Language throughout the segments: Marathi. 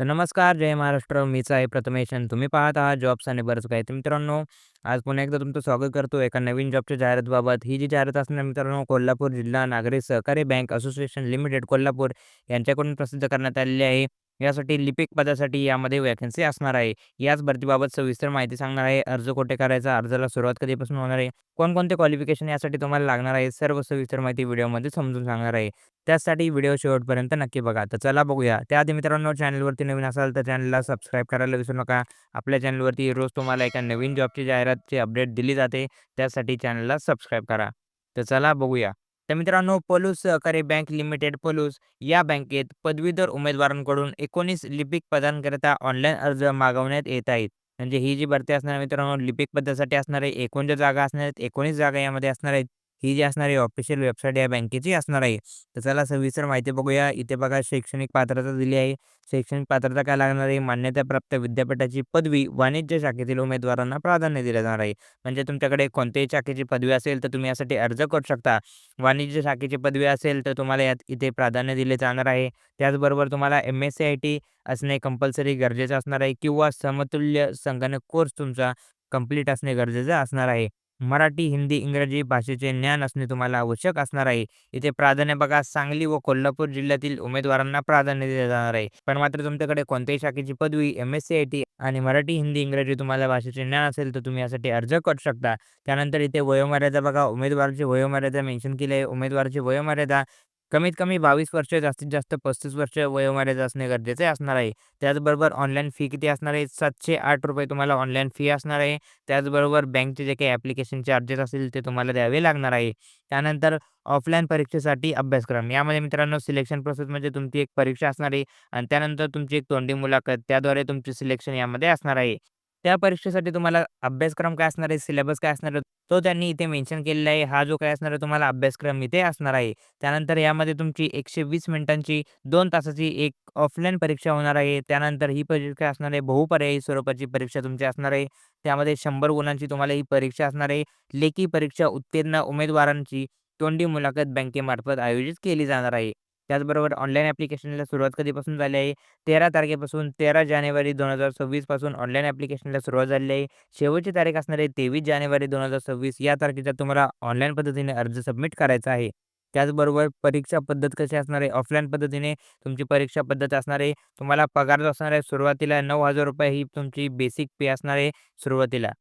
तर नमस्कार, जय महाराष्ट्र. मीच आहे प्रथमेश आणि तुम्ही पाहत आहात जॉब्स आणि बरंच काही. तर मित्रांनो, आज पुन्हा एकदा तुमचं स्वागत करतो एका नवीन जॉबच्या जाहिरातीबाबत. ही जी जाहिरात असणार मित्रांनो, कोल्हापूर जिल्हा नागरी सहकारी बँक असोसिएशन लिमिटेड कोल्हापूर यांच्याकडून प्रसिद्ध करण्यात आलेली आहे. यासाठी लिपिक पदासाठी यामध्ये वॅकन्सी असणार आहे. याच भरतीबाबत सविस्तर माहिती सांगणार आहे. अर्ज कुठे करायचा, अर्जाला सुरुवात कधीपासून होणार आहे, कोणकोणते क्वालिफिकेशन यासाठी तुम्हाला लागणार आहे, सर्व सविस्तर माहिती व्हिडिओमध्ये समजून सांगणार आहे. त्यासाठी व्हिडिओ शेवटपर्यंत नक्की बघा. तर चला बघूया. त्याआधी मित्रांनो, चॅनलवरती नवीन असाल तर चॅनलला सबस्क्राईब करायला विसरू नका. आपल्या चॅनलवरती रोज तुम्हाला एका नवीन जॉबची जाहिरातची अपडेट दिली जाते. त्यासाठी चॅनलला सबस्क्राईब करा. तर चला बघूया. तर मित्रांनो, पलूस सहकारी बँक लिमिटेड पलूस या बँकेत पदवीधर उमेदवारांकडून 19 लिपिक पदांकरिता ऑनलाईन अर्ज मागवण्यात येत आहेत. म्हणजे ही जी भरती असणार आहे मित्रांनो, लिपिक पदासाठी असणार आहे. एकूण ज्या जागा असणार आहेत, 19 जागा यामध्ये असणार आहेत. ही जी असणारी ऑफिशियल वेबसाईट या बँकेची असणार आहे. तर चला सविस्तर माहिती बघूया. इथे बघा शैक्षणिक पात्रता दिली आहे. शैक्षणिक पात्रता काय लागणार आहे? मान्यताप्राप्त विद्यापीठाची पदवी वाणिज्य शाखेतील उमेदवारांना प्राधान्य दिलं जाणार आहे. म्हणजे तुमच्याकडे कोणत्याही शाखेची पदवी असेल तर तुम्ही यासाठी अर्ज करू शकता. वाणिज्य शाखेची पदवी असेल तर तुम्हाला यात इथे प्राधान्य दिले जाणार आहे. त्याचबरोबर तुम्हाला एम-एस-सी-आय-टी असणे कंपल्सरी गरजेचं असणार आहे किंवा समतुल्य संगणक कोर्स तुमचा कंप्लीट असणे गरजेचं असणार आहे. मराठी, हिंदी, इंग्रजी भाषेचे ज्ञान असणे तुम्हाला आवश्यक असणार आहे. इथे प्राधान्य बघा सांगली व कोल्हापूर जिल्ह्यातील उमेदवारांना प्राधान्य दिले जाणार आहे. पण मात्र तुमच्याकडे कोणत्याही शाखेची पदवी, एम-एस-सी-आय-टी आणि मराठी, हिंदी, इंग्रजी तुम्हाला भाषेचे ज्ञान असेल तर तुम्ही यासाठी अर्ज करू शकता. त्यानंतर इथे वयोमर्यादा बघा, उमेदवाराची वयोमर्यादा मेन्शन केली आहे. उमेदवाराची वयोमर्यादा कमीत कमी 22 वर्ष, जास्तीत जास्त 35 वर्ष वयोमर्यादा असणे गरजेचे असणार आहे. त्याचबरोबर ऑनलाईन फी किती असणार आहे? ₹708 तुम्हाला ऑनलाईन फी असणार आहे. त्याचबरोबर बँकचे जे काही ॲप्लिकेशन चार्जेस असतील ते तुम्हाला द्यावे लागणार आहे. त्यानंतर ऑफलाईन परीक्षेसाठी अभ्यासक्रम. यामध्ये मित्रांनो सिलेक्शन प्रोसेस म्हणजे तुमची एक परीक्षा असणार आहे आणि त्यानंतर तुमची एक तोंडी मुलाखत. त्याद्वारे तुमचे सिलेक्शन यामध्ये असणार आहे. त्या परीक्षेसाठी तुम्हाला अभ्यासक्रम काय असणार आहे, सिलेबस काय असणार आहे, तो त्यांनी इथे मेन्शन केलेला आहे. हा जो काही असणार आहे तुम्हाला अभ्यासक्रम इथे असणार आहे. त्यानंतर यामध्ये तुमची 120 मिनिटांची 2 तासाची एक ऑफलाईन परीक्षा होणार आहे. त्यानंतर ही परीक्षा असणार आहे बहुपर्यायी स्वरूपाची परीक्षा तुमची असणार आहे. त्यामध्ये 100 गुणांची तुम्हाला ही परीक्षा असणार आहे. लेखी परीक्षा उत्तीर्ण उमेदवारांची तोंडी मुलाखत बँकेमार्फत आयोजित केली जाणार आहे. त्याचबरोबर ऑनलाईन ॲप्लिकेशनला सुरुवात कधीपासून झाली आहे? 13 तारखेपासून 13 जानेवारी 2026 पासून ऑनलाईन ॲप्लिकेशनला सुरुवात झालेली आहे. शेवटची तारीख असणार आहे 23 जानेवारी 2026 या तारखेचा तुम्हाला ऑनलाईन पद्धतीने अर्ज सबमिट करायचा आहे. त्याचबरोबर परीक्षा पद्धत कशी असणार आहे? ऑफलाईन पद्धतीने तुमची परीक्षा पद्धत असणार आहे. तुम्हाला पगार जो असणार आहे सुरुवातीला ₹9,000 ही तुमची बेसिक पे असणार आहे सुरुवातीला.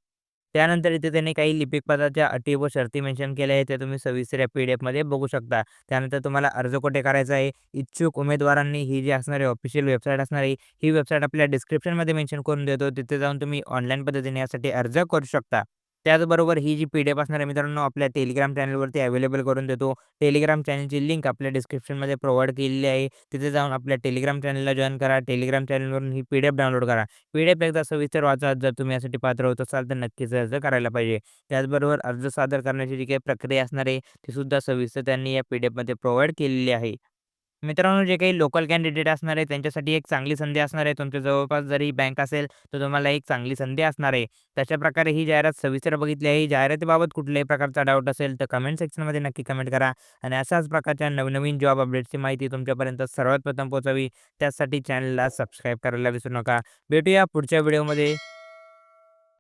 त्यानंतर इथे त्यांनी काही लिपिक पदाच्या अटी व शर्ती मेन्शन केल्या आहेत. त्या तुम्ही सविस्तर या पी-डी-एफमध्ये बघू शकता. त्यानंतर तुम्हाला अर्ज कुठे करायचा आहे? इच्छुक उमेदवारांनी ही जी असणारी ऑफिशियल वेबसाईट असणार आहे, ही वेबसाईट आपल्या डिस्क्रिप्शनमध्ये मेन्शन करून देतो. तिथे जाऊन तुम्ही ऑनलाईन पद्धतीने यासाठी अर्ज करू शकता. त्याचबरोबर ही जी पी-डी-एफ असणार आहे मित्रांनो आपल्या टेलिग्राम चॅनलवरती अवेलेबल करून देतो. टेलिग्राम चॅनलची लिंक आपल्या डिस्क्रिप्शनमध्ये प्रोव्हाईड केलेली आहे. तिथे जाऊन आपल्या टेलिग्राम चॅनलला जॉइन करा. टेलिग्राम चॅनलवरून ही पी-डी-एफ डाउनलोड करा. पी-डी-एफ एकदा सविस्तर वाचा. जर तुम्ही यासाठी पात्र होत असाल तर नक्कीच अर्ज करायला पाहिजे. त्याचबरोबर अर्ज सादर करण्याची जी काही प्रक्रिया असणार आहे, ती सुद्धा सविस्तर त्यांनी या पी-डी-एफमध्ये प्रोव्हाईड केलेली आहे. मित्रांनो, जे काही लोकल कॅन्डिडेट असणार आहे त्यांच्यासाठी एक चांगली संधी असणार आहे. तुमच्या जवळपास जरी बँक असेल, तर तुम्हाला एक चांगली संधी असणार आहे. तशाप्रकारे ही जाहिरात सविस्तर बघितली आहे. जाहिरातीबाबत कुठल्याही प्रकारचा डाऊट असेल, तर कमेंट सेक्शनमध्ये नक्की कमेंट करा आणि अशाच प्रकारच्या नवनवीन जॉब अपडेट्सची माहिती तुमच्यापर्यंत सर्वात प्रथम पोहोचावी, त्यासाठी चॅनलला सबस्क्राईब करायला विसरू नका. भेटूया पुढच्या व्हिडिओमध्ये.